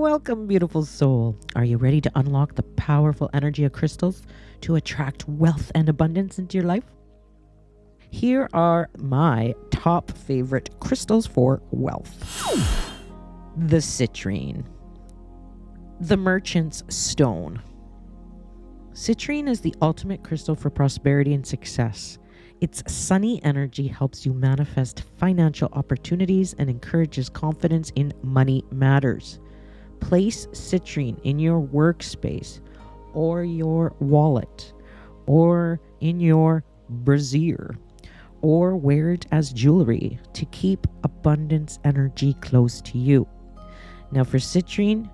Welcome, beautiful soul. Are you ready to unlock the powerful energy of crystals to attract wealth and abundance into your life? Here are my top favorite crystals for wealth. The citrine. The merchant's stone. Citrine is the ultimate crystal for prosperity and success. Its sunny energy helps you manifest financial opportunities and encourages confidence in money matters. Place citrine in your workspace or your wallet or in your brassiere, or wear it as jewelry to keep abundance energy close to you. Now for citrine,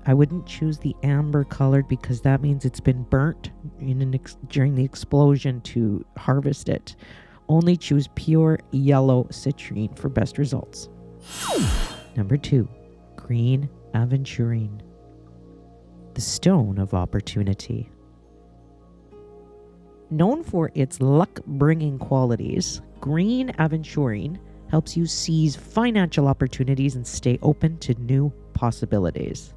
I wouldn't choose the amber colored because that means it's been burnt during the explosion to harvest it. Only choose pure yellow citrine for best results. Number 2, green aventurine, the stone of opportunity. Known for its luck-bringing qualities, green aventurine helps you seize financial opportunities and stay open to new possibilities.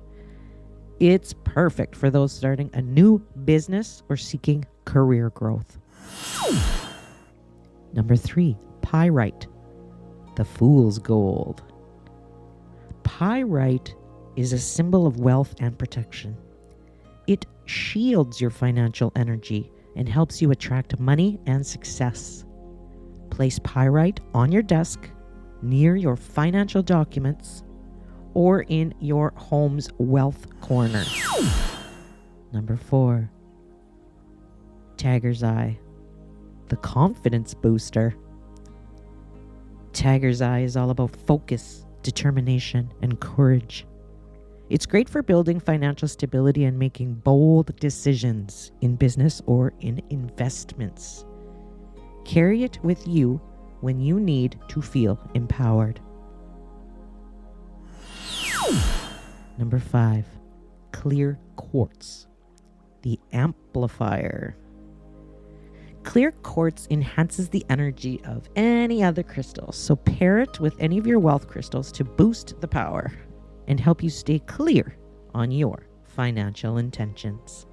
It's perfect for those starting a new business or seeking career growth. Number 3, pyrite, the fool's gold. Pyrite is a symbol of wealth and protection. It shields your financial energy and helps you attract money and success. Place pyrite on your desk, near your financial documents, or in your home's wealth corner. Number 4, tiger's eye, the confidence booster. Tiger's eye is all about focus, determination, and courage. It's great for building financial stability and making bold decisions in business or in investments. Carry it with you when you need to feel empowered. Number 5, clear quartz, the amplifier. Clear quartz enhances the energy of any other crystal, so pair it with any of your wealth crystals to boost the power and help you stay clear on your financial intentions.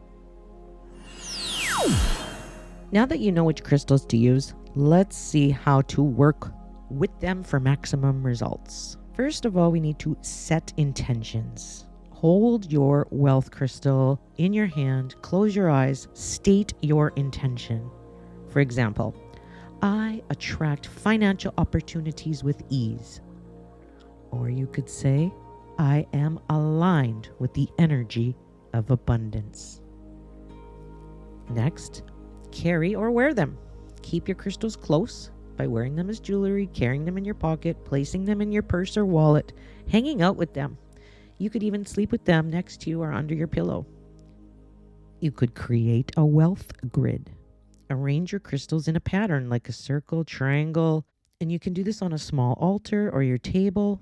Now that you know which crystals to use, let's see how to work with them for maximum results. First of all, we need to set intentions. Hold your wealth crystal in your hand, close your eyes, state your intention. For example, I attract financial opportunities with ease. Or you could say, I am aligned with the energy of abundance. Next, carry or wear them. Keep your crystals close by wearing them as jewelry, carrying them in your pocket, placing them in your purse or wallet, hanging out with them. You could even sleep with them next to you or under your pillow. You could create a wealth grid. Arrange your crystals in a pattern like a circle, triangle, and you can do this on a small altar or your table.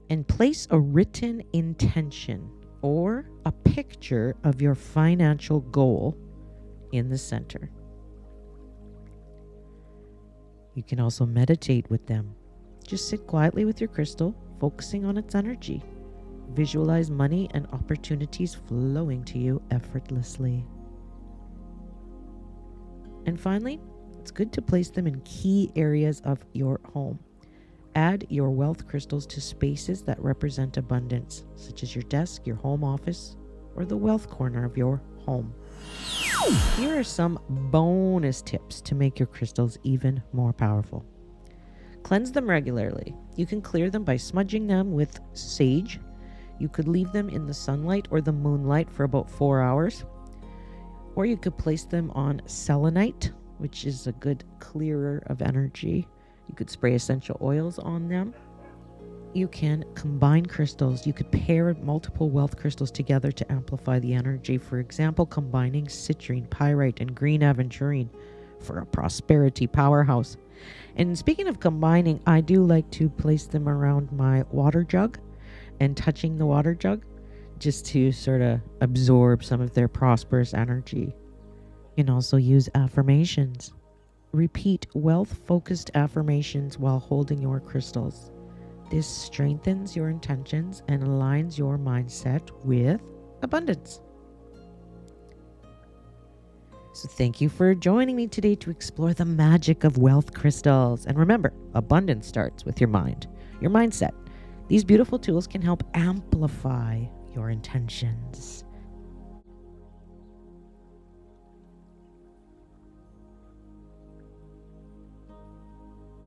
And place a written intention or a picture of your financial goal in the center. You can also meditate with them. Just sit quietly with your crystal, focusing on its energy. Visualize money and opportunities flowing to you effortlessly. And finally, it's good to place them in key areas of your home. Add your wealth crystals to spaces that represent abundance, such as your desk, your home office, or the wealth corner of your home. Here are some bonus tips to make your crystals even more powerful. Cleanse them regularly. You can clear them by smudging them with sage. You could leave them in the sunlight or the moonlight for about 4 hours. Or you could place them on selenite, which is a good clearer of energy. You could spray essential oils on them. You can combine crystals. You could pair multiple wealth crystals together to amplify the energy. For example, combining citrine, pyrite, and green aventurine for a prosperity powerhouse. And speaking of combining, I do like to place them around my water jug and touching the water jug just to sort of absorb some of their prosperous energy. You can also use affirmations. Repeat wealth-focused affirmations while holding your crystals. This strengthens your intentions and aligns your mindset with abundance. So thank you for joining me today to explore the magic of wealth crystals. And remember, abundance starts with your mind, your mindset. These beautiful tools can help amplify your intentions.